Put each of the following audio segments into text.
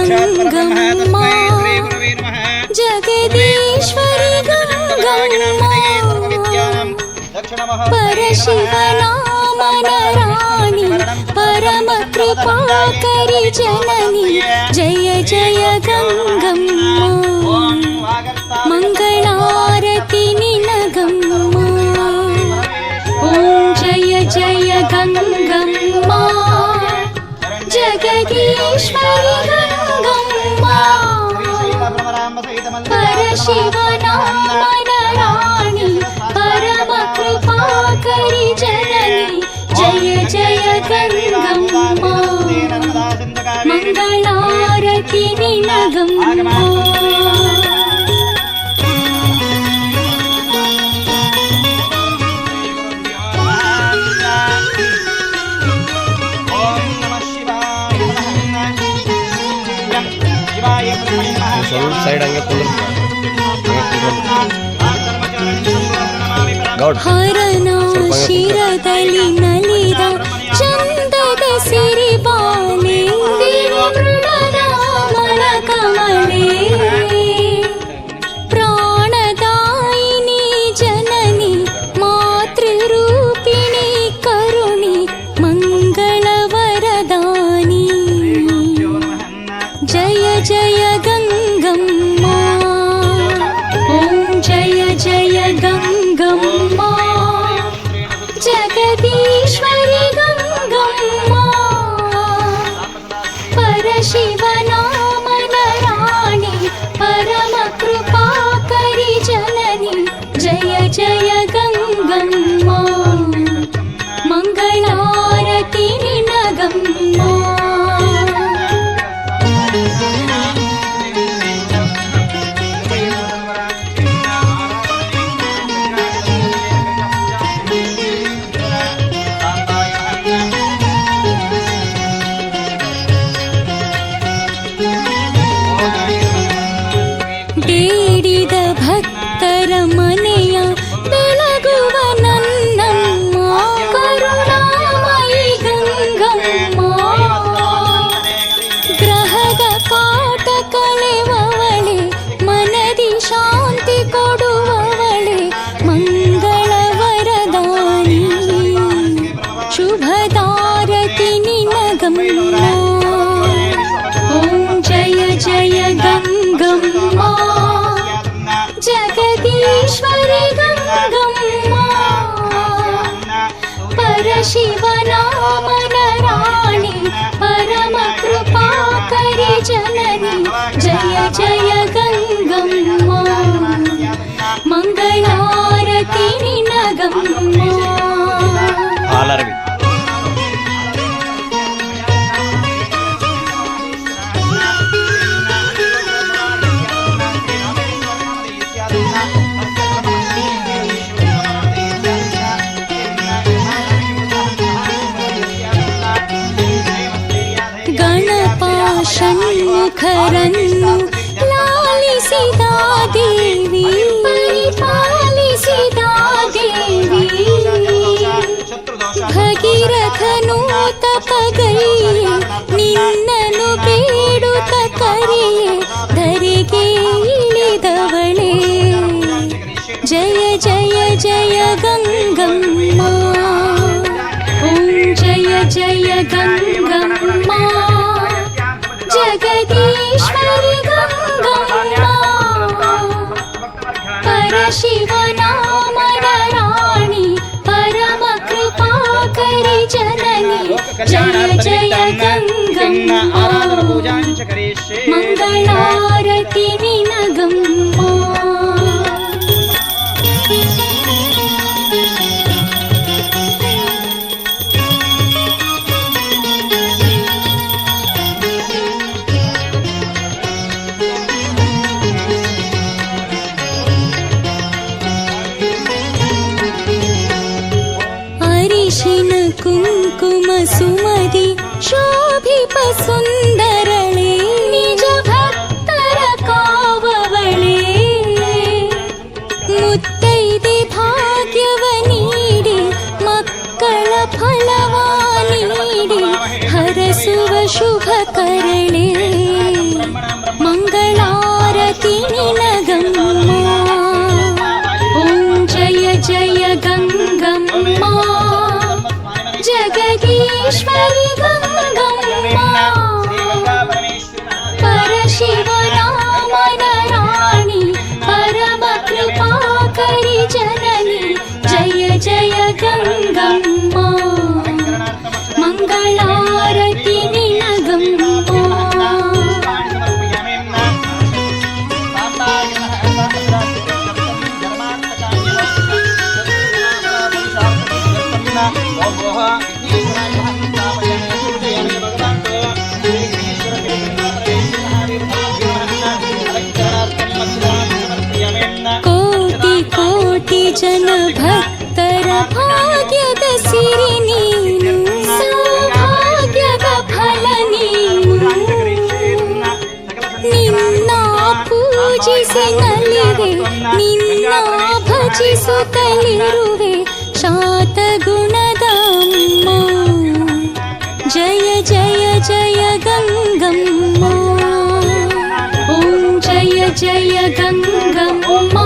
ಗಂಗಮ್ಮ ಜಗದೀಶ್ವರಿ ಗಂಗಮ್ಮ ಪರಶಿವನಾಮನ ರಾಣಿ ಪರಮ ಕೃಪಾಕರಿ ಜನನಿ ಜಯ ಜಯ ಗಂಗಮ್ಮ ಮಂಗಳಾರತಿ ನಿನಗಮ್ಮ ಓಂ ಜಯ ಜಯ ಗಂಗಮ್ಮ ಜಗದೀಶ್ವರಿ ಗಂಗಮ್ಮ ಪರಶಿವನಾಮನ ರಾಣಿ ಪರಮ ಕೃಪಾಕರಿ ಜನನಿ ಜಯ ಜಯ ಗಂಗಮ್ಮ ಮಂಗಳಾರತಿ ನಿನಗಮ್ಮ ಸ್ವಲ್ಪ ಸೈಡ್ ಹಂಗೆ ಹರನ ಶಿರದಲ್ಲಿ ನಲಿದ ಚಂದದ ಸಿರಿ ಬಾಲೆ ಮೃಡರಾಮನ ಕಮಲೆ ಪ್ರಾಣದಾಯಿನಿ ಜನನಿ ಮಾತೃರೂಪಿಣಿ ಕರುಣಿ ಮಂಗಳ ವರದಾನಿ ಜಯ ಜಯ ಗಂಗಮ್ಮ ಓಂ ಜಯ ಜಯ ಗಂಗಮ್ಮ ಜಗದೀಶ್ವರಿ ಗಂಗಮ್ಮ ಪರಶಿವನಾಮನ ರಾಣಿ ಪರಮ ಕೃಪಾಕರಿ ಜನನಿ ಜಯ ಜಯ ಗಂಗಮ್ಮ ಮಂಗಳಾರತಿ ನಿನಗಮ್ಮ ಬೇಡಿದ ಭಕ್ತರ ಮನೆಯ ಬೆಳಗುವ ನನ್ನಮ್ಮ ಕರುಣಾಮಯಿ ಗಂಗಮ್ಮ ಗ್ರಹದ ಕಾಟ ಕಳೆವವಳೆ ಮನದಿ ಶಾಂತಿ ಕೊಡುವವಳೆ ಮಂಗಳ ವರದಾನಿ ಶುಭದಾರತಿ ನಿನಗಮ್ಮ ಓಂ ಜಯ ಜಯ ಗಂಗಮ್ಮ ಜಗದೀಶ್ವರಿ ಗಂಗಮ್ಮ ಪರಶಿವನಾಮನ ರಾಣಿ ಪರಮ ಕೃಪಾಕರಿ ಜನನಿ ಜಯ ಜಯ ಗಂಗಮ್ಮ ಮಂಗಳಾರತಿ ನಿನಗಮ್ಮ ಷಣ್ಮುಖರನ್ನು ಲಾಲಿಸಿದ ದೇವಿ ಪರಿಪಾಲಿಸಿದ ದೇವಿ ಭಗೀರಥನು ತಪಗೈಯೇ ನಿನ್ನನು ಬೇಡುತ್ತ ಕರೆಯೇ ಧರೆಗೆ ಇಳಿದವಳೆ ಜಯ ಜಯ ಜಯ ಗಂಗಮ್ಮ ಓಂ ಜಯ ಜಯ ಗಂಗಮ್ಮ ಜಗದೀಶ್ವರಿ ಗಂಗಮ್ಮ ಪರಶಿವನಾಮನ ರಾಣಿ ಪರಮ ಕೃಪಾಕರಿ ಜನನಿ ಜಯ ಜಯ ಗಂಗಮ್ಮ ಮಂಗಳಾರತಿ ನಿನಗಮ್ಮ ಅರಿಶಿನ ಕುಂಕುಮ ಸುಮದಿ ಶೋಭಿಪ ಸುಂದರಳೆ ನಿಜ ಭಕ್ತರ ಕಾವವಳೆ ಮುತ್ತೈದೆ ಭಾಗ್ಯವ ನೀಡಿ ಮಕ್ಕಳ ಫಲವ ನೀಡಿ ಹರಸುವ ಶುಭ ಕರಳೆ ಮಂಗಳಾರತಿ ನಿನಗಮ್ಮ. ಓಂ ಜಯ ಜಯ ಗಂಗಮ್ಮ ಜಗದೀಶ್ವರಿ ಗಂಗಮ್ಮ. ಪರಶಿವರಾಮನ ರಾಣಿ ಪರಮ ಕೃಪಾಕರಿ ಜನನಿ ಜಯ ಜಯ ಗಂಗಮ್ಮ. ಮಂಗಳಾರತಿ ನಿನಗಮ್ಮ. ಕೋಟಿ ಕೋಟಿ ಜನ ಭಕ್ತರ ಭಾಗ್ಯದ ಸಿರಿ ನೀನು, ಸೌಭಾಗ್ಯದ ಫಲ ನೀನು. ನಿನ್ನ ಪೂಜಿಸಿ ನಲಿವೆ, ನಿನ್ನ ಭಜಿಸುತ್ತಲಿರುವೆ ಶಾತಗುಣದ ಅಮ್ಮ. ಜಯ ಜಯ ಜಯ ಗಂಗಮ್ಮ. ಓಂ ಜಯ ಜಯ ಗಂಗಮ್ಮ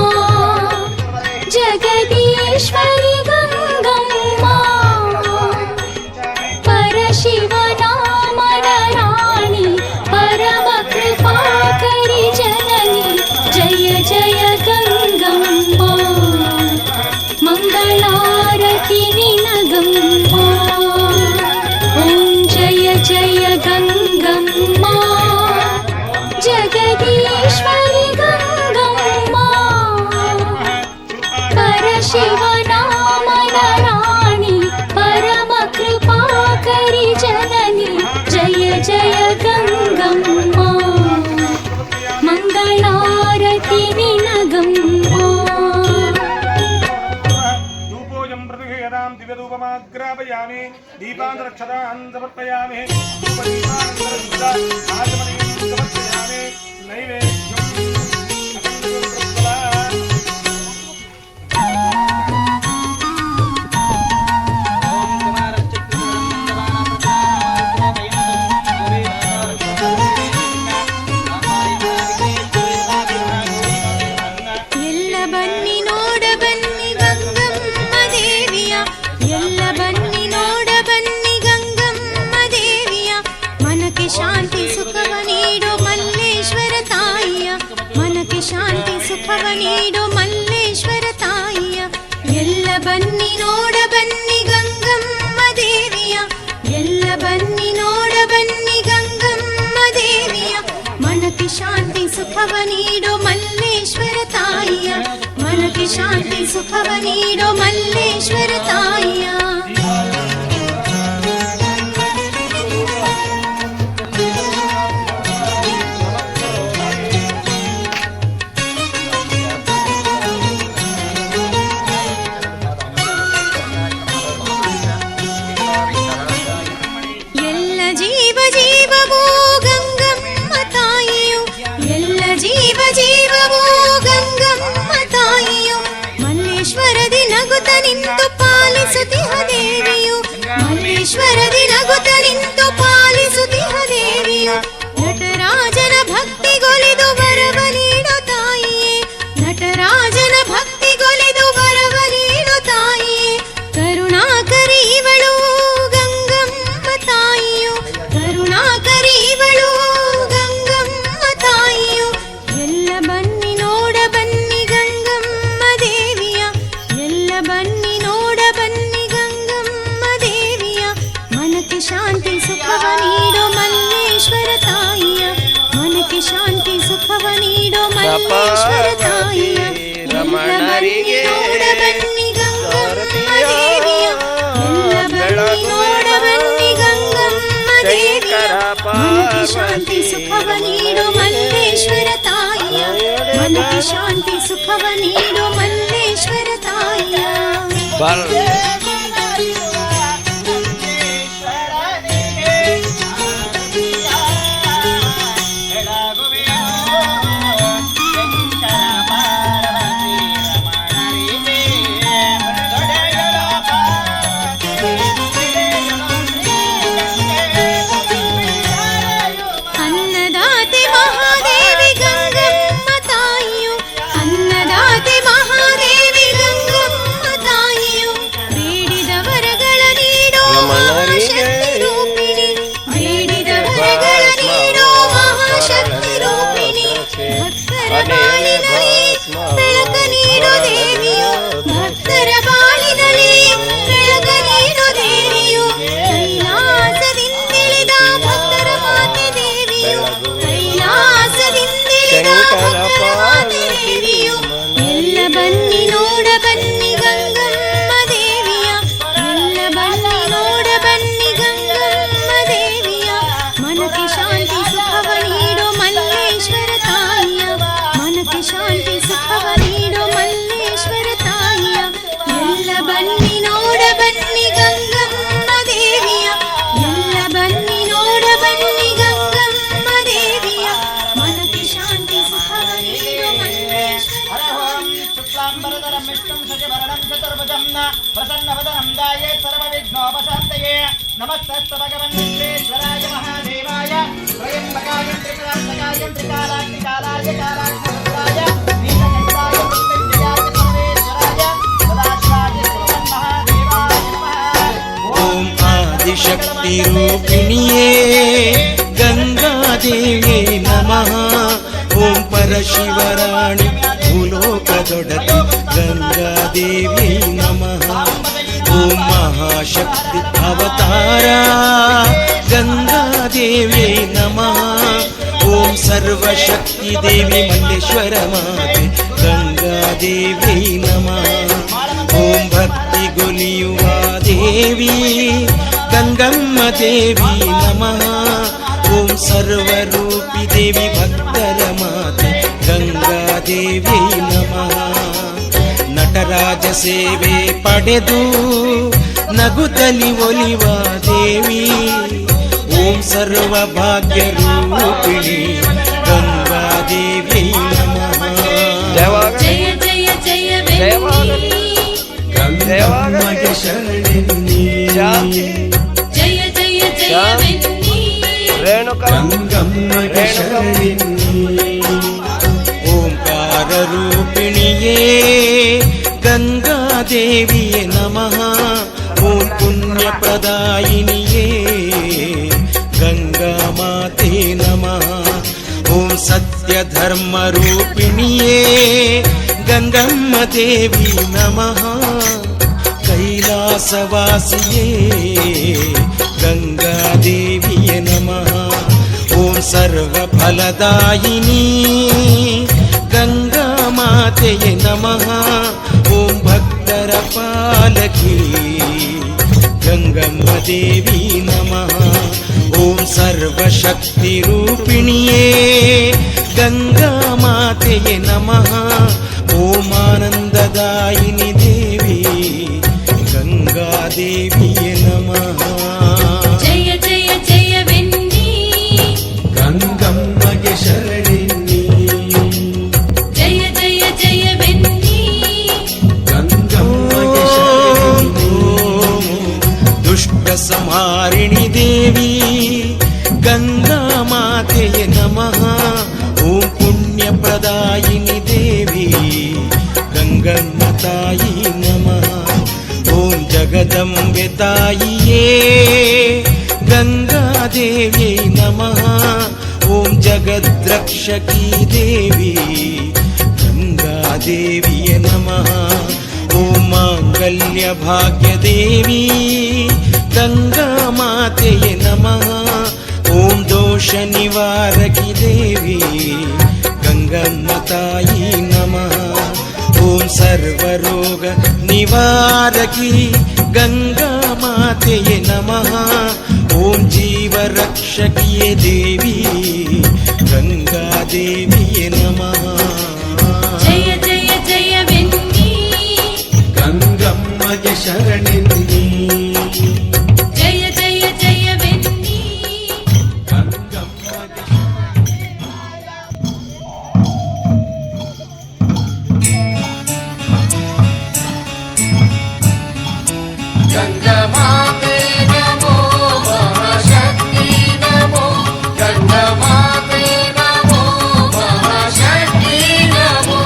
ಜಗದೀಶ್ವರಿ ಗಂಗಮ್ಮ. ಪರಶಿವರಾಮನ ರಾಣಿ ಪರಮ ಕೃಪಾಕರಿ ಜನನಿ ಜಯ ಜಯ ಗಂಗಮ್ಮ. ಮಂಗಳಾರತಿ ನಿನಗಮ್ಮ. ಓಂ ಜಯ ಜಯ ಗಂಗಮ್ಮ ಜಗದೀಶ್ವರಿ ಗಂಗಮ್ಮ. ಪರಶಿವರಾಮನ ರಾಣಿ ಪರಮ ಕೃಪಾಕರಿ ಜನನಿ ಜಯ ಜಯ ಗಂಗಮ್ಮ. ಮಂಗಳಾರತಿ ನಿನಗಮ್ಮ. ಧೂಪೋಜಂ ಪ್ರತಿಹೇದಾಂ ದಿವ್ಯಧೂಪಮಾಗ್ರಾಪಯಾಮಿ ದೀಪಾಂತರಕ್ಷತಾನ್ ಸಮರ್ಪಯಾಮಿ ಸಮರ್ಪಯಾಮಿ ನೈವೇದ್ಯಂ ಎಲ್ಲ ಬನ್ನಿ ನೋಡ ಬನ್ನಿ ಗಂಗಮ್ಮ ದೇವಿಯ, ಎಲ್ಲ ಬನ್ನಿ ನೋಡ ಬನ್ನಿ ಗಂಗಮ್ಮ ದೇವಿಯ. ಮನಕ್ಕೆ ಶಾಂತಿ ಸುಖವ ನೀಡೋ ಮಲ್ಲೇಶ್ವರ ತಾಯಿಯ, ಮನಕ್ಕೆ ಶಾಂತಿ ಸುಖವ ನೀಡೋ ಮಲ್ಲೇಶ್ವರ ತಾಯಿಯ. ಎಲ್ಲ ಬನ್ನಿ ನೋಡ ಬನ್ನಿ ಗಂಗಮ್ಮ ದೇವಿಯ, ಎಲ್ಲ ಬನ್ನಿ ನೋಡ ಬನ್ನಿ ಗಂಗಮ್ಮ ದೇವಿಯ. ಮನಕ್ಕೆ ಶಾಂತಿ ಸುಖವ ನೀಡೋ ಮಲ್ಲೇಶ್ವರ ತಾಯಿಯ, ಮನಕ್ಕೆ ಶಾಂತಿ ಸುಖವ ನೀಡೋ ಮಲ್ಲೇಶ್ವರ ತಾಯಿಯ. ಎಲ್ಲ ಜೀವ ಜೀವವೂ ಗಂಗಮ್ಮ ತಾಯಿಯು, ಎಲ್ಲ ಜೀವ ಜೀವವೂ ಗಂಗಮ್ಮ ತಾಯಿಯು. ಮಲ್ಲೇಶ್ವರದಿ ನಗುತ್ತ ನಿಂತು ಪಾಲಿಸುತ್ತಿಹ ದೇವಿಯು, ಮಲ್ಲೇಶ್ವರದಿ ನಗುತ್ತ ನಿಂತು ಪಾಲಿಸುತ್ತಿಹ ದೇವಿಯು. ನಟರಾಜನ ಭಕ್ತಿಗೊಲಿದು ವರವ ನೀಡೋ ತಾಯಿಯೇ, ನಟರಾಜನ ಭಕ್ತಿಗೊಲಿದು ವರವ ನೀಡೋ ತಾಯಿಯೇ. ಕರುಣಾಕರಿ ಇವಳು ಗಂಗಮ್ಮ ತಾಯಿಯು, ಕರುಣಾಕರಿ ಇವಳು ಗಂಗಮ್ಮ ತಾಯಿಯು. ಎಲ್ಲ ಬನ್ನಿ ನೋಡ ಬನ್ನಿ ಗಂಗಮ್ಮ ದೇವಿಯ, ಎಲ್ಲ ಬನ್ನಿ ನೋಡ ಬನ್ನಿ ಗಂಗಮ್ಮ ದೇವಿಯ. ಮನಕ್ಕೆ ಶಾಂತಿ ಸುಖವ ನೀಡೋ ಮಲ್ಲೇಶ್ವರ ತಾಯಿಯ, ಮನಕ್ಕೆ ಶಾಂತಿ ಸುಖವ ನೀಡೋ ಮಲ್ಲೇಶ್ವರ ತಾಯಿಯ. ಎಲ್ಲ ಬನ್ನಿ ನೋಡ ಬನ್ನಿ ಗಂಗಮ್ಮ ದೇವಿಯ, ಎಲ್ಲ ಬನ್ನಿ ನೋಡ ಬನ್ನಿ ಗಂಗಮ್ಮ ದೇವಿಯ. ಮನಕ್ಕೆ ಶಾಂತಿ ಸುಖವ ನೀಡೋ ಮಲ್ಲೇಶ್ವರ ತಾಯಿಯ, ಮನಕ್ಕೆ ಶಾಂತಿ ಸುಖವ ನೀಡೋ ಮಲ್ಲೇಶ್ವರ ತಾಯಿಯ. ಅನ್ನದಾತೆ ಮಹಾದೇವಿ ಭಕ್ತರ ಬಾಳಿನಲ್ಲಿ ಬೆಳಕ ನೀಡು ದೇವಿಯು ಭಕ್ತರ ಬಾಳಿನಲ್ಲಿ ಬೆಳಕ ನೀಡು ದೇವಿಯು ಕೈಲಾಸದಿಂದಿಳಿದ ಭಕ್ತರ ಮಾತೆ ದೇವಿಯು ಕೈಲಾಸದಿಂದಿಳಿದ ಭಕ್ತರ ಮಾತೆ ದೇವಿಯು ಎಲ್ಲ ಬನ್ನಿ ನೋಡ ಬನ್ನಿ ಗಂಗಮ್ಮ ದೇವಿಯ ಎಲ್ಲ ಬನ್ನಿ ನೋಡ ಬನ್ನಿ ಗಂಗಮ್ಮ ದೇವಿಯ ಮನಕ್ಕೆ ಶಾಂತಿ ಸುಖವ ನೀಡು ಮಲ್ಲೇಶ್ವರ ತಾಯಿಯ ಮನಕ್ಕೆ ಶಾಂತಿ ಸುಖವ ನೀಡು ಮಲ್ಲೇಶ್ವರ ತಾಯಿಯ ಎಲ್ಲ ಬನ್ನಿ ನೋಡ ಬನ್ನಿ ಗಂಗಮ್ಮ ದೇವಿಯ ಎಲ್ಲ ಬನ್ನಿ ನೋಡ ಬನ್ನಿ ಗಂಗಮ್ಮ ದೇವಿಯ ಮನಕ್ಕೆ ಶಾಂತಿ ಸುಖವ ನೀಡು ಮಲ್ಲೇಶ್ವರ शुक्लांबरधरं विष्णुं शशिवर्णं चतुर्भुजं प्रसन्नवदनं ध्यायेत् सर्वविघ्नोपशान्तये नमस्तस्तु भगवन् विश्वेश्वराय महादेवाय त्र्यम्बकाय त्रिपुरान्तकाय त्रिकालाग्निकालाय कालाग्निरुद्राय नीलकण्ठाय मृत्युञ्जयाय सर्वेश्वराय सदाशिवाय महादेवाय नमः। ओम आदिशक्ति रूपिणिये गंगादेव्यै नमः। ओम परशिवराणि भूलोकदೊಡತಿ गंगादेव्यै नमः। ओम महाशक्ति अवतार गंगादेव्यै नमः। ओम सर्वशक्ति देवी मल्लेश्वर माते गंगादेव्यै नमः। ओम भक्ति गुलियुव देवी गंगम्म देवी नमः। ओम सर्वरूपी देवी भक्तर माते गंगादेवी नमः। ನಟರಾಜ ಸೇವೆ ಪಡೆದು ನಗುತ್ತಲಿ ಒಲಿವ ದೇವಿ ಓಂ ಸರ್ವ ಭಾಗ್ಯ ರೂಪಿಣಿ ಗಂಗಾದೇವಿ ನಮಃ. ಜಯ ಜಯ ಜಯ ಗಂಗಮ್ಮಗೆ ಶರಣೆನ್ನಿ ಜಯ ಜಯ ಜಯ ಗಂಗಮ್ಮಗೆ ಶರಣೆನ್ನಿ. ಓಂಕಾರ ರೂಪಿಣಿಯೇ ಗಂಗಾದೇವಿಯೇ ನಮಃ. ಓಂ ಪುಣ್ಯ ಪ್ರದಾಯಿನಿಯೇ ಗಂಗಾ ಮಾತೆ ನಮಃ. ಓಂ ಸತ್ಯ ಧರ್ಮ ರೂಪಿಣಿಯೇ ಗಂಗಮ್ಮ ದೇವಿ ನಮಃ. ಕೈಲಾಸವಾಸಿಯೇ ಗಂಗಾದೇವಿಯೇ ನಮಃ. ಓಂ ಸರ್ವ ಫಲದಾಯಿನಿ ಗಂಗಾ ಮಾತೆಯೇ ನಮಃ. ಓಂ ಭಕ್ತರ ಪಾಲಕಿ ಗಂಗಮ್ಮ ದೇವಿ ನಮಃ. ಓಂ ಸರ್ವಶಕ್ತಿ ರೂಪಿಣಿಯೇ ಗಂಗಾ ಮಾತೆಯೇ ನಮಃ. ಓಂ ಆನಂದದಾಯಿನಿ ದೇವಿ ಗಂಗಾ ದೇವಿಯೇ ನಮಃ. ಜಯ ಜಯ ಜಯ ಗಂಗಮ್ಮಗೆ ಶರಣೆನ್ನಿ ಜಯ ಜಯ ಜಯ ಗಂಗಮ್ಮಗೆ ಶರಣೆನ್ನಿ. ದುಷ್ಟ ಸಂಹಾರಿಣಿ ದೇವಿ ಗಂಗಾ ಮಾತೆಯೇ ನಮಃ. ಓಂ ಪುಣ್ಯ ಪ್ರದಾಯಿನಿ ದೇವಿ ಗಂಗಮ್ಮ ತಾಯಿ ನಮಃ. ಓಂ ಜಗದಂಬೆ ತಾಯಿಯೇ ಗಂಗಾದೇವಿ ನಮಃ. ಓಂ ಜಗದ್ರಕ್ಷಕಿ ದೇವಿ ಗಂಗಾದೇವಿಯೇ ನಮಃ. ಓಂ ಮಾಂಗಲ್ಯ ಭಾಗ್ಯ ದೇವಿ ಗಂಗಾ ಮಾತೆಯೇ ನಮಃ. ಓಂ ದೋಷ ನಿವಾರಕಿ ದೇವಿ ಗಂಗಮ್ಮ ತಾಯಿ ನಮಃ. ಓಂ ಸರ್ವರೋಗ ನಿವಾರಕಿ ಗಂಗಾ ಮಾತೆಯೇ ನಮಃ. ಓಂ ಜೀವ ರಕ್ಷಕಿಯೇ ದೇವಿ ಗಂಗಾ ದೇವಿಯೇ ನಮಃ. ಜಯ ಜಯ ಜಯ ಗಂಗಮ್ಮಗೆ ಶರಣೆನ್ನಿ ಜಯ ಜಯ ಜಯ ಗಂಗಮ್ಮಗೆ गंगा माते नमो महाशक्ति नमो गंगा माते नमो महाशक्ति नमो.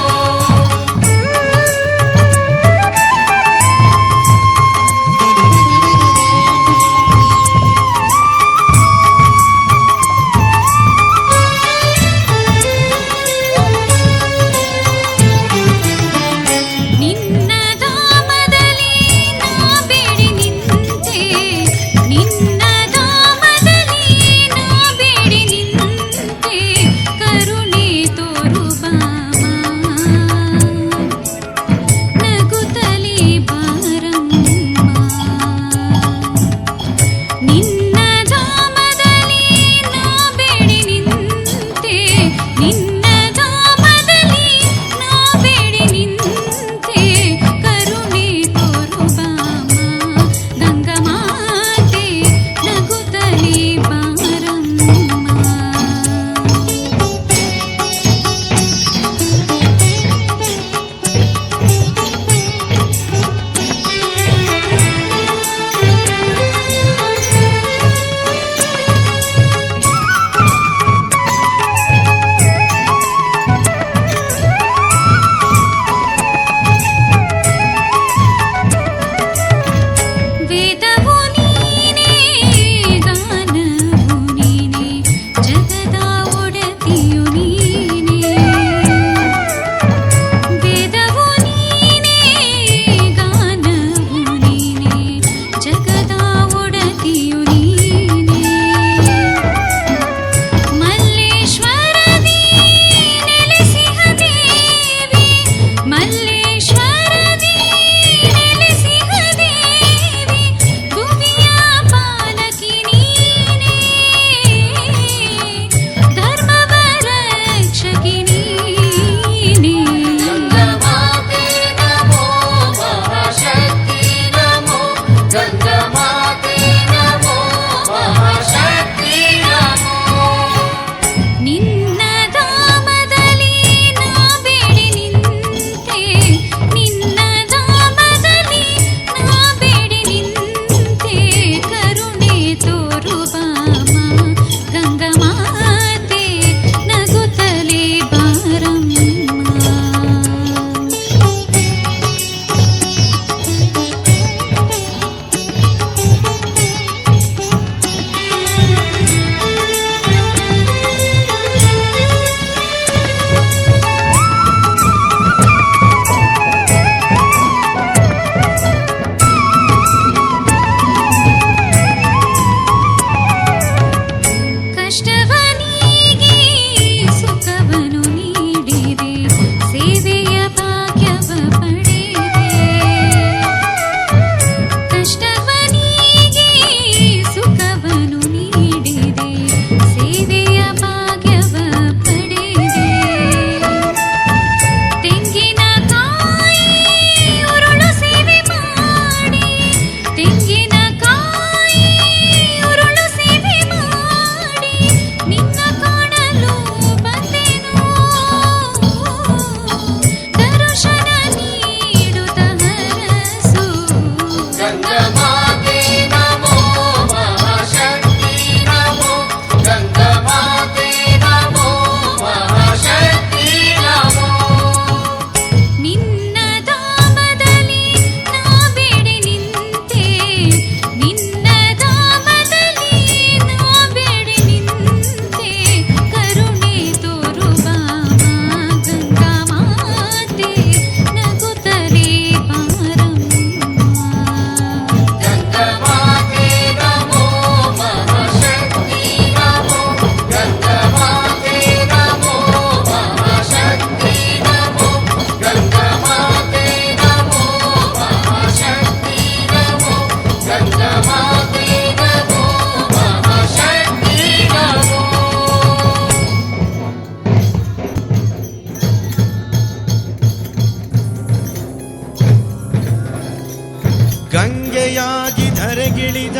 ಇಳಿದ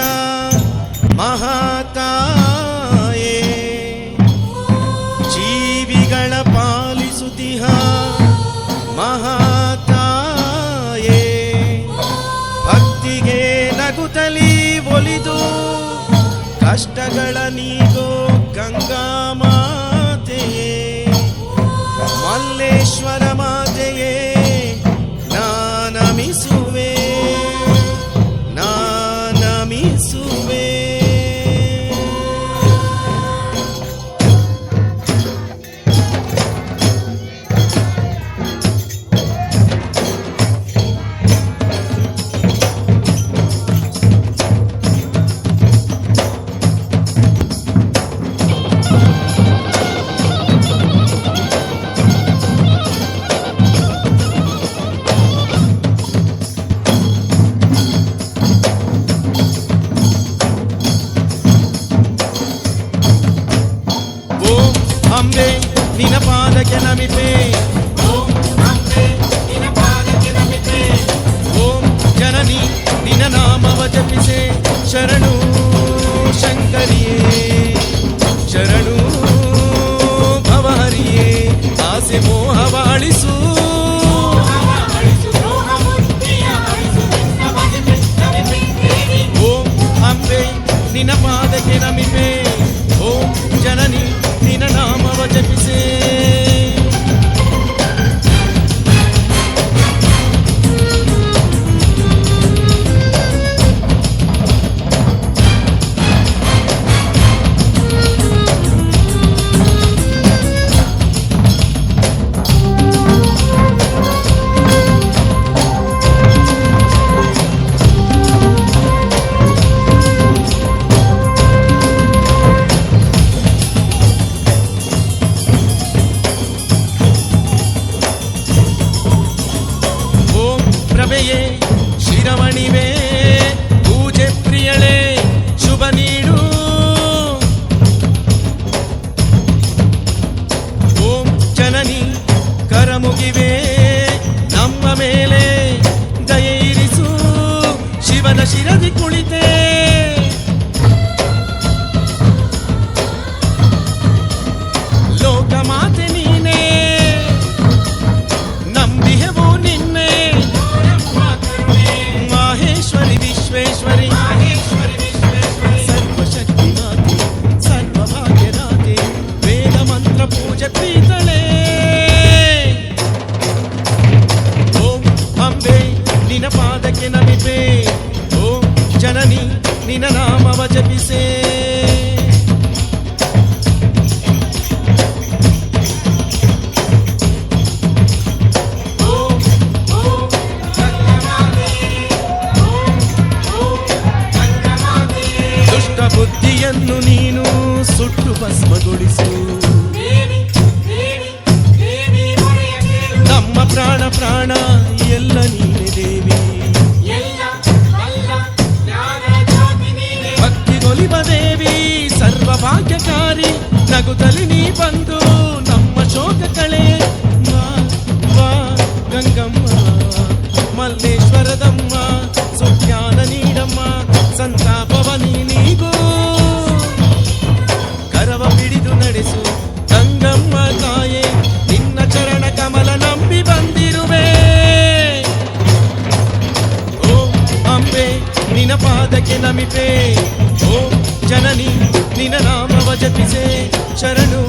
ಮಹಾತಾಯೇ ಜೀವಿಗಳ ಪಾಲಿಸುತ್ತಿಹ ಮಹಾತಾಯೇ ಭಕ್ತಿಗೆ ನಗುತ್ತಲಿ ಒಲಿದು ಕಷ್ಟಗಳ ನೀಗೋ ಗಂಗಾ ಮಾತೆಯೇ ಮಲ್ಲೇಶ್ವರ ಮಾತೆಯೇ ನಾನಮಿಸುವೆ ನಾನಮಿಸುವೆ ಅಂಬೆ ನಿನ ಪಾದಕ್ಕೆ ನಮಿಪೆ ಓಂ ಅಂಬೆ ನಿನ ಪಾದಕ್ಕೆ ನಮಿಪೆ ಓಂ ಜನನಿ ನಿನ ನಾಮವ ಜಪಿಸೆ ಶರಣು ಶಂಕರಿಯೇ ಶರಣು ಭವಹರಿಯೇ ಆಸೆ ಮೋಹವ ಅಳಿಸು ಓಂ ಅಂಬೆ ನಿನ ಪಾದಕ್ಕೆ ನಮಿಪೆ ಓಂ ಜನನಿ ನಿನ ನಾಮವ ಜಪಿಸೆ ಶಿರವಣಿವೆ ಪೂಜೆ ಪ್ರಿಯಳೆ ಶುಭ ನೀಡು ಓಂ ಜನನಿ ಕರಮುಗಿವೆ ನಮ್ಮ ಮೇಲೆ ದಯೆ ಇರಿಸು ಶಿವನ ಶಿರದಿ ಕುಳಿತೆ ಲೋಕಮಾತೆ ನೀನೇ ನಂಬಿಹೆವು ನಿನ್ನೆ ಮಾಹೇಶ್ವರಿ ಸರ್ವಶಕ್ತಿ ಮಾತೆ ಸರ್ವಭಾಗ್ಯದಾತೆ ವೇದ ಮಂತ್ರ ಪೂಜೆ ಪ್ರೀತಳೆ ಓಂ ಅಂಬೆ ನಿನ ಪಾದಕ್ಕೆ ನಮಿಪೆ ಓಂ ಜನನಿ ನಿನ ನಾಮವ ಜಪಿಸೆ ಬುದ್ಧಿಯನ್ನು ನೀನು ಸುಟ್ಟು ಭಸ್ಮಗೊಳಿಸು ನಮ್ಮ ಪ್ರಾಣ ಪ್ರಾಣ ಎಲ್ಲ ನೀನೆ ದೇವಿ ಭಕ್ತಿಗೊಲಿವ ದೇವಿ ಸರ್ವಭಾಗ್ಯಕಾರಿ ನಗುತ್ತಲಿ ನೀ ಬಂದು ನಮ್ಮ ಶೋಕ ಕಳೆ ವಾ ಗಂಗಮ್ಮ ಮಲ್ಲೇಶ್ವರದಮ್ಮ ಸುಜ್ಞಾನ ನೀಡಮ್ಮ ಸಂತಾಪವ ನೀಗೂ ಕರವ ಹಿಡಿದು ನಡೆಸು ಗಂಗಮ್ಮ ತಾಯೇ ನಿನ್ನ ಚರಣ ಕಮಲ ನಂಬಿ ಬಂದಿರುವೆ ಓಂ ಅಂಬೆ ನಿನ ಪಾದಕ್ಕೆ ನಮಿಪೆ ಓಂ ಜನನಿ ನಿನ ನಾಮವ ಜಪಿಸೆ ಶರಣು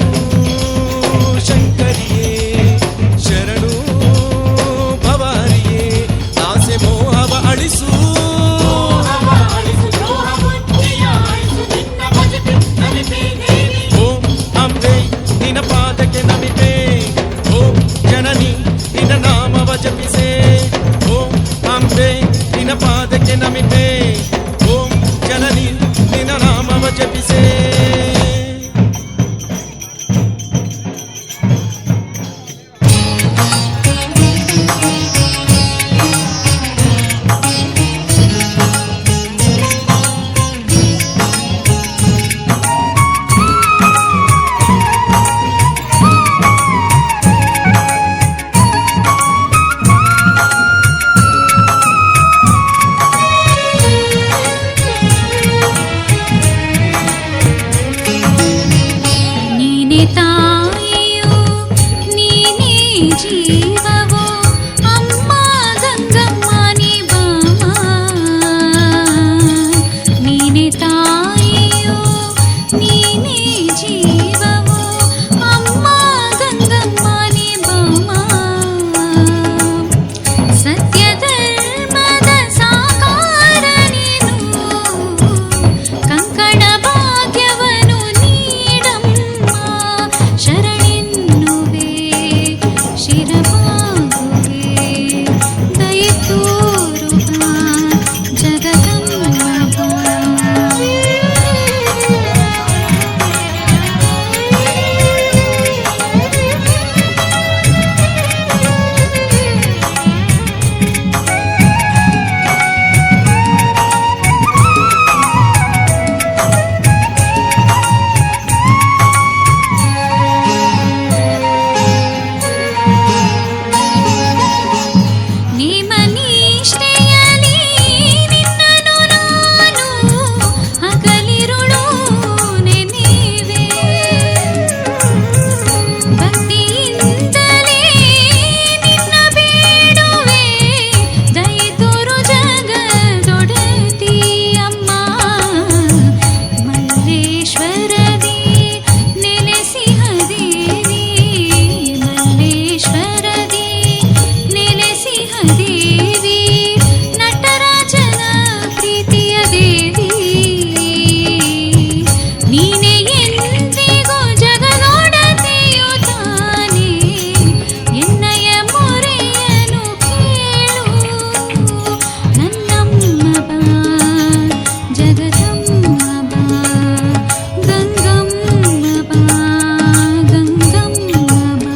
ಜೀವವೋ ಅಮ್ಮ ಗಂಗಮ್ಮ ನೀ ಬಾಮ ನೀನೆ ತಾಯಿಯೋ ನೀನೆ ಜೀವವೋ ಅಮ್ಮ ಗಂಗಮ್ಮ ನೀ ಬಾಮ ಸತ್ಯ ಧರ್ಮದ ಸಾಕಾರ ನೀನು ಕಂಕಣ ಭಾಗ್ಯವನ್ನು ನೀಡಮ್ಮ ಶರಣೆನ್ನುವೆ ಶಿರಬಾಗುವೆ ದಯೆ ತೋರುವ ಜಗದಮ್ಮ ನೇಮ ನಿಷ್ಠೆಯಲಿ ನಿನ್ನನು ನಾನು ಹಗಲಿರುಳು ನೆನೆವೆ ಭಕ್ತಿಯಿಂದಲೇ ನಿನ್ನ ಬೇಡುವೆ ದಯೆ ತೋರು ಜಗದೊಡತಿ ಅಮ್ಮ ಮಲ್ಲೇಶ್ವರದಿ ನೆಲೆಸಿಹ ದೇವಿ ಮಲ್ಲೇಶ್ವರದಿ ನೆಲೆಸಿಹ ದೇವಿ ನಟರಾಜನ ಪ್ರೀತಿಯ ದೇವಿ ನೀನೆ ಎಂದಿಗೂ ಜಗದೊಡತಿಯು ತಾನೇ ಎನ್ನಯ ಮೊರೆಯನು ಕೇಳು ನನ್ನಮ್ಮ ಬಾ ಜಗದಮ್ಮ ಬಾ ಗಂಗಮ್ಮ ಬಾ ಗಂಗಮ್ಮ ಬಾ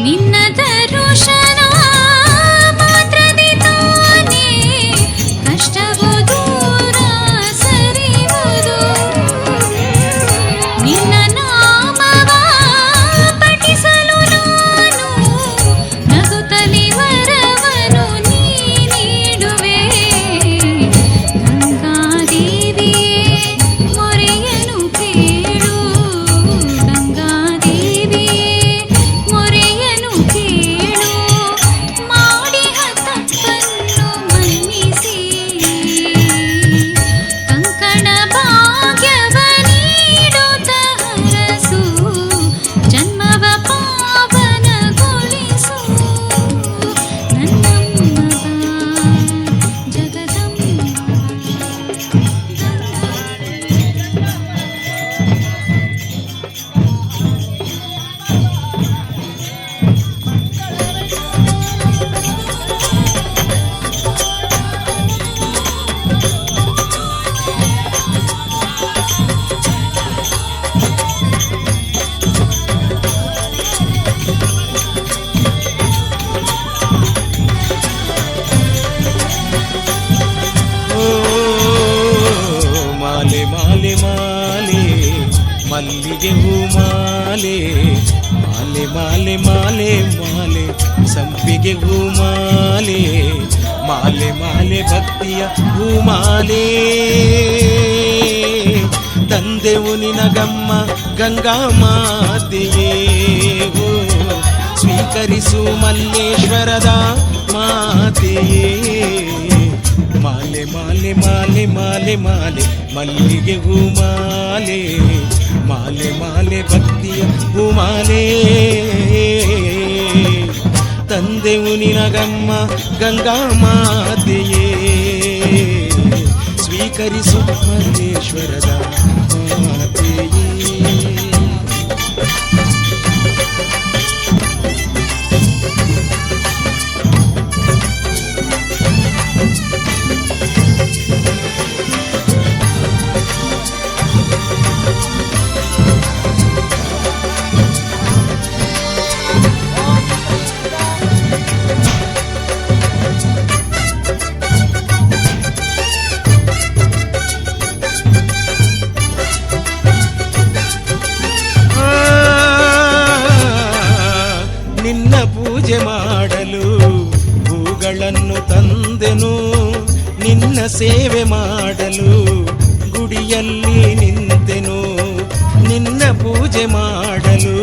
ನಿನ್ನ ದರುಶನ ಮಾತ್ರದಿ ತಾನೇ ಕಷ್ಟವು ದೂರ ಸರಿಯುವುದು ನಿನ್ನ ನಾಮವ ಪಠಿಸಲು ನಾನು ನಗುತ್ತಲಿ ವರವನು ನೀ ನೀಡುವೆ ಗಂಗಾದೇವಿಯೇ ಮೊರೆಯನು ಕೇಳು ಗಂಗಾದೇವಿಯೇ ಮೊರೆಯನು ಕೇಳು ಮಾಡಿಹ ತಪ್ಪನ್ನು ಮನ್ನಿಸಿ ಕಂಕಣ ಭಾಗ್ಯವ ನೀಡುತ್ತ ಹರಸು ಜನ್ಮವ ಪಾವನಗೊಳಿಸು ನನ್ನಮ್ಮ ಬಾ ಜಗದಮ್ಮ ಓ ಮಾಲೆ ಮಾಲೆ ಮಾಲೆ ಮಲ್ಲಿಗೆ ಹೂ ಮಾಲೆ ಮಾಲೆ ಮಾಲೆ ಮಾಲೆ ಮಾಲೆ ಸಂಪಿಗೆ ಹೂ ಮಾಲೆ ಮಾಲೆ ಮಾಲೆ ಭಕ್ತಿಯ ಹೂ ಮಾಲೆ ತಂದೆವು ನಿನಗಮ್ಮ ಗಂಗಾ ಮಾತೆಯೇ ಓ ಸ್ವೀಕರಿಸು ಮಲ್ಲೇಶ್ವರದ ಮಾತೆಯೇ ಮಾಲೆ ಮಾಲೆ ಮಾಲೆ ಮಾಲೆ ಮಾಲೆ ಮಲ್ಲಿಗೆ ಹೂ ಮಾಲೆ ಮಾಲೆ ಮಾಲೆ ಭಕ್ತಿಯ ಹೂ ಮಾಲೆ ತಂದೆವು ನಿನಗಮ್ಮ ಗಂಗಾ ಮಾತೆಯೇ ಸ್ವೀಕರಿಸು ಮಲ್ಲೇಶ್ವರದ ಮಾತೆಯೇ ಹೂಗಳನ್ನು ತಂದೆನು ನಿನ್ನ ಸೇವೆ ಮಾಡಲು, ಗುಡಿಯಲ್ಲಿ ನಿಂತೆನು ನಿನ್ನ ಪೂಜೆ ಮಾಡಲು.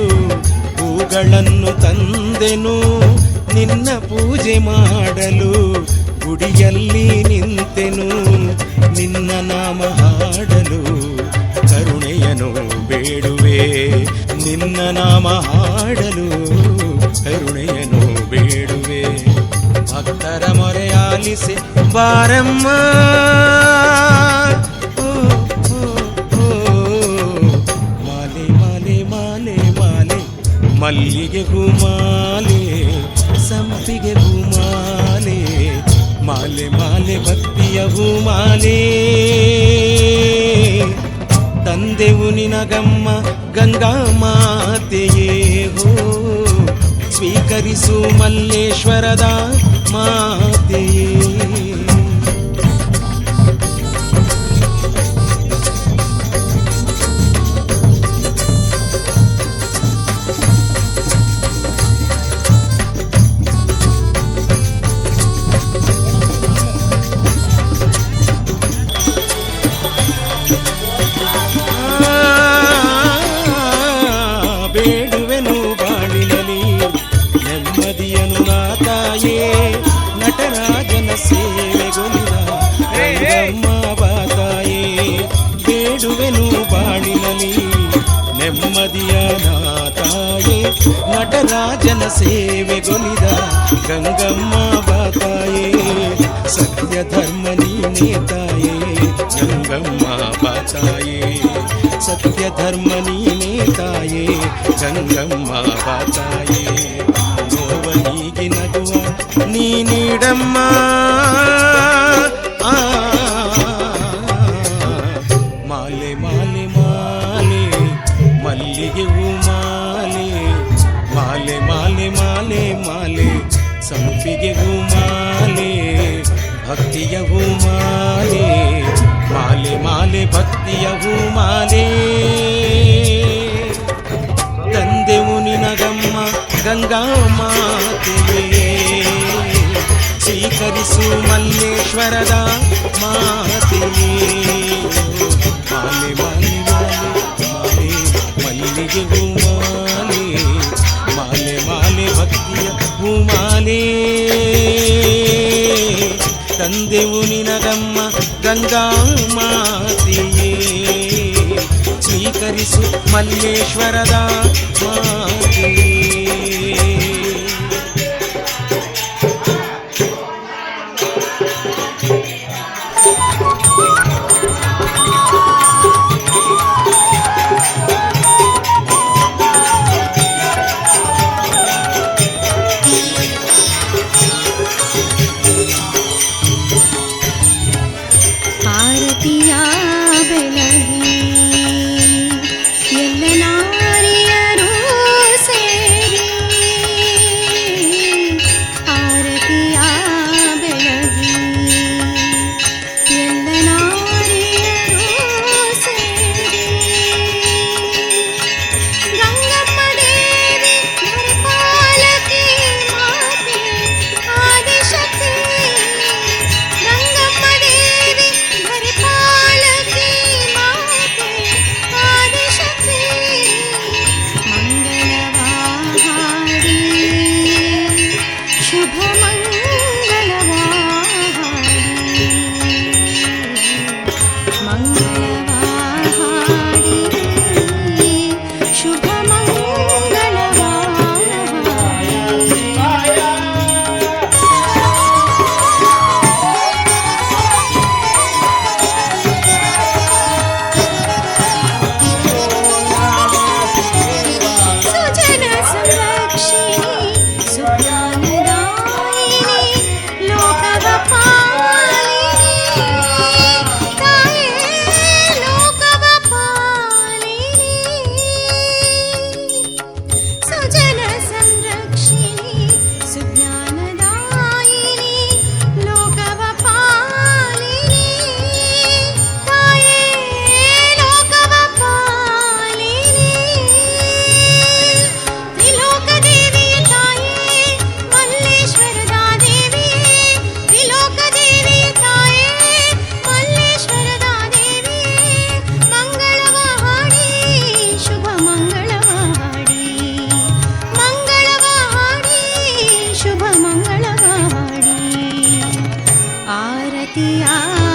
ಹೂಗಳನ್ನು ತಂದೆನು ನಿನ್ನ ಪೂಜೆ ಮಾಡಲು, ಗುಡಿಯಲ್ಲಿ ನಿಂತೆನು ನಿನ್ನ ನಾಮ ಹಾಡಲು. ಕರುಣೆಯನು ಬೇಡುವೆ ನಿನ್ನ ನಾಮ ಹಾಡಲು, ಕರುಣೆಯನು ಬೇಡುವೆ. ಭಕ್ತರ ಮೊರೆ ಆಲಿಸಿ ಬಾರಮ್ಮ, ಓ, ಓ, ಓ. ಮಾಲೆ ಮಾಲೆ ಮಾಲೆ ಮಾಲೆ ಮಲ್ಲಿಗೆ ಹೂಮಾಲೆ, ಸಂಪಿಗೆ ಹೂಮಾಲೆ, ಮಾಲೆ ಮಾಲೆ ಭಕ್ತಿಯ ಹೂಮಾಲೆ. ತಂದೆವು ನಿನಗಮ್ಮ ಗಂಗಾ ಮಾತೆಯೇ ಹೋ, ಸ್ವೀಕರಿಸು ಮಲ್ಲೇಶ್ವರದ ಮಾತೆಯೇ. ಬೇಡುವೆನು ಬಾಳಿನಲಿ ನೆಮ್ಮದಿಯನು ನಾ ತಾಯೇ, ನಟರಾಜನ ಸೇವೆಗೊಲಿದ ಗಂಗಮ್ಮ ಬಾತಾಯೇ. ಬೇಡುವೆನು ಬಾಳಿನಲಿ ನೆಮ್ಮದಿಯ ನಾ ತಾಯೇ, ನಟರಾಜನ ಸೇವೆಗೊಲಿದ ಗಂಗಮ್ಮ ಬಾತಾಯೇ. ಸತ್ಯ ಧರ್ಮ ನೀನೇ ತಾಯೇ ಗಂಗಮ್ಮ ಬಾತಾಯೇ, ಸತ್ಯ ಧರ್ಮ ನೀನೇ ತಾಯೇ ಗಂಗಮ್ಮ ಬಾತಾಯೇ. ನೋವನಿಗೆ ನಗುವ ನೀ ನೀಡಮ್ಮ, ಆ ಮಾಲೆ ಮಾಲೆ ಮಾಲೆ ಮಲ್ಲಿಗೆ ಹೂಮಾಲೆ, ಮಾಲೆ ಮಾಲೆ ಮಾಲೆ ಮಾಲೆ ಸಂಪಿಗೆ ಹೂಮಾಲೆ, ಭಕ್ತಿಯ ಹೂಮಾಲೆ, ಮಾಲೆ ಮಾಲೆ ಭಕ್ತಿಯ ಹೂಮಾಲೆ. ತಂದೆವು ನಿನಗಮ್ಮ ಗಂಗಾ ಮಾತೆಯೇ, ಸ್ವೀಕರಿಸು ಮಲ್ಲೇಶ್ವರದ ಮಾತೆಯೇ. ಮಾಲೆ ಮಾಲೆ ಮಾಲೆ ಮಾಲೆ ಮಲ್ಲಿಗೆ ಹೂಮಾಲೆ, ಮಾಲೆ ಮಾಲೆ ಭಕ್ತಿಯ ಹೂಮಾಲೆ. ತಂದೆವು ನಿನಗಮ್ಮ ಗಂಗಾ ಮಾತೆಯೇ, ಸ್ವೀಕರಿಸು ಮಲ್ಲೇಶ್ವರದ ಮಾತೆಯೇ. ಆರತಿಯ ಬೆಳಗಿ ಎಲ್ಲ ನಾರಿಯರು ಆರತಿಯ